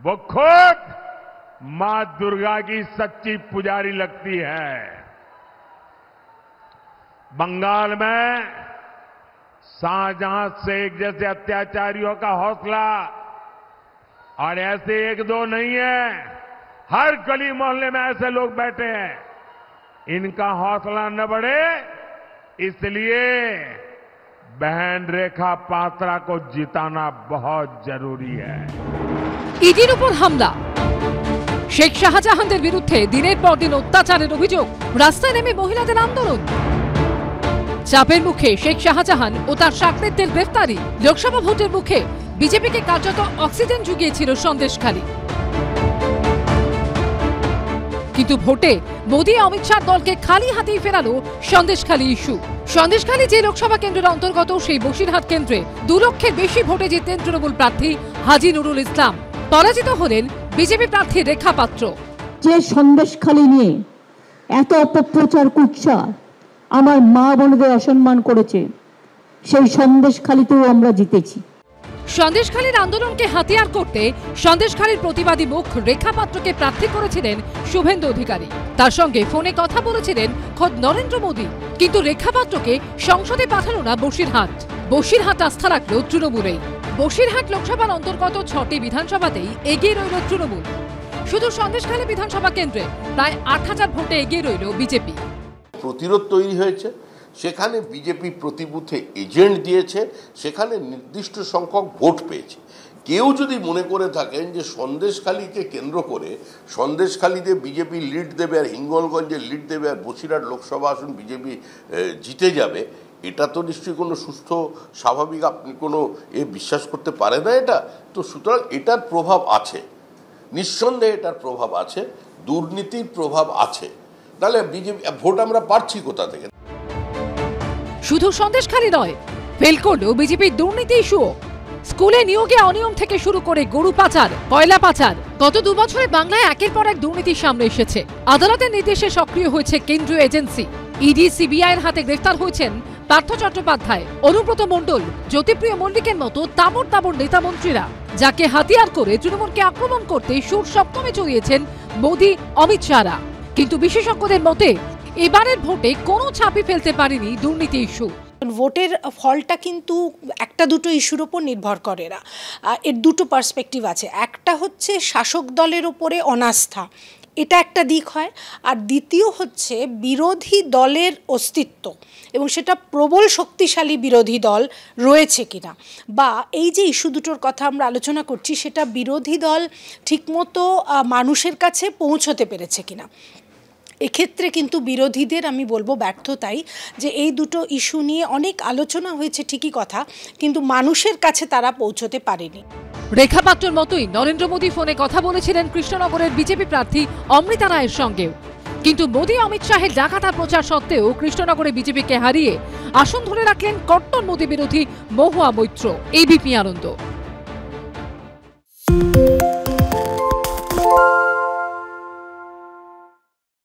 वो खुद मां दुर्गा की सच्ची पुजारी लगती है। बंगाल में शाहजहां शेख जैसे अत्याचारियों का हौसला, और ऐसे एक दो नहीं है, हर गली मोहल्ले में ऐसे लोग बैठे हैं। इनका हौसला न बढ़े इसलिए बहन रेखा पात्रा को जिताना बहुत जरूरी है। ইডির উপর হামলা, শেখ শাহজাহানদের বিরুদ্ধে দিনের পর দিন অত্যাচারের অভিযোগ, রাস্তায় নেমে মহিলাদের আন্দোলন। চাপের মুখে শেখ শাহজাহান ও তার সাকরেদদের গ্রেফতারি। লোকসভা ভোটের মুখে বিজেপিকে কার্যত অক্সিজেন জুগিয়েছিল সন্দেশখালী। কিন্তু ভোটে মোদী অমিত শাহ দলকে খালি হাতেই ফেরালো সন্দেশখালী ইস্যু। সন্দেশখালী যে লোকসভা কেন্দ্রের অন্তর্গত সেই বসিরহাট কেন্দ্রে 2 লক্ষের বেশি ভোটে জিতলেন তৃণমূল প্রার্থী হাজী নুরুল ইসলাম। পরাজিত হলেন বিজেপি প্রার্থী রেখা পাত্র। যে সন্দেশখালী নিয়ে এত অপপ্রচার কুৎসা আমার মা বোনদের অসম্মান করেছে, সেই সন্দেশখালীতেও আমরা জিতেছি। সন্দেশখালীর আন্দোলনকে হাতিয়ার করতে সন্দেশখালীর প্রতিবাদী মুখ রেখা পাত্রকে প্রার্থী করেছিলেন শুভেন্দু অধিকারী। তার সঙ্গে ফোনে কথা বলেছিলেন খোদ নরেন্দ্র মোদী। কিন্তু রেখা পাত্রকে সংসদে পাঠালো না বসিরহাট। বসিরহাট আস্থা রাখলো তৃণমূলেই। বসিরহাট লোকসভার অন্তর্গত 6টি বিধানসভাতেই এগিয়ে রইল তৃণমূল। শুধু সন্দেশখালী বিধানসভা কেন্দ্রে প্রায় 8000 ভোটে এগিয়ে রইল বিজেপি। প্রতিরোধ তৈরি হয়েছে, সেখানে বিজেপি প্রতি বুথে এজেন্ট দিয়েছে, সেখানে নির্দিষ্ট সংখ্যক ভোট পেয়েছে। কেউ যদি মনে করে থাকেন যে সন্দেশখালীকে কেন্দ্র করে সন্দেশখালীতে বিজেপি লিড দেবে আর হিঙ্গলগঞ্জে লিড দেবে আর বসিরহাট লোকসভা আসন বিজেপি জিতে যাবে, এটা তো নিশ্চয়ই কোনো সুস্থ স্বাভাবিক আপনি কোনো বিশ্বাস করতে পারে না এটা। তো সুতরাং এটার প্রভাব আছে, নিঃসন্দেহে এটার প্রভাব আছে, দুর্নীতির প্রভাব আছে। তাহলে বিজেপি ভোট আমরা পাচ্ছি কোথা থেকে? শুধু সন্দেশখালী নয়, ফেল করলেও বিজেপির দুর্নীতি ইস্যুও। স্কুলে নিয়োগে অনিয়ম থেকে শুরু করে গরু পাচার, কয়লা পাচার, গত 2 বছরে বাংলায় একের পর এক দুর্নীতির সামনে এসেছে। আদালতের নির্দেশে সক্রিয় হয়েছে কেন্দ্রীয় এজেন্সি। ইডি সিবিআইয়ের হাতে গ্রেফতার হয়েছেন পার্থ চট্টোপাধ্যায়, অনুব্রত মণ্ডল, জ্যোতিপ্রিয় মল্লিকের মতো তাবড় তাবড় নেতা মন্ত্রীরা, যাকে হাতিয়ার করে তৃণমূলকে আক্রমণ করতে সুর সপ্তমে চড়িয়েছেন মোদী অমিত শাহরা। কিন্তু বিশেষজ্ঞদের মতে এবারের ভোটে কোনো ছাপই ফেলতে পারেনি দুর্নীতি ইস্যু। ভোটের ফলটা কিন্তু একটা দুটো ইস্যুর ওপর নির্ভর করে না। এর দুটো পার্সপেক্টিভ আছে। একটা হচ্ছে শাসক দলের ওপরে অনাস্থা, এটা একটা দিক হয়। আর দ্বিতীয় হচ্ছে বিরোধী দলের অস্তিত্ব, এবং সেটা প্রবল শক্তিশালী বিরোধী দল রয়েছে কিনা, বা এই যে ইস্যু দুটোর কথা আমরা আলোচনা করছি সেটা বিরোধী দল ঠিকমতো মানুষের কাছে পৌঁছতে পেরেছে কিনা। এক্ষেত্রে কিন্তু বিরোধীদের আমি বলবো ব্যর্থতাই, যে এই দুটো ইস্যু নিয়ে অনেক আলোচনা হয়েছে ঠিকই কথা, কিন্তু মানুষের কাছে তারা পৌঁছতে পারেনি। রেখা পাত্রর মতোই নরেন্দ্র মোদী ফোনে কথা বলেছিলেন কৃষ্ণনগরের বিজেপি প্রার্থী অমৃতা রায়ের সঙ্গেও। কিন্তু মোদী অমিত শাহের ডাকাতা প্রচার সত্ত্বেও কৃষ্ণনগরে বিজেপিকে হারিয়ে আসন ধরে রাখলেন কট্টর মোদী বিরোধী মহুয়া মৈত্র, এবিপি আনন্দ।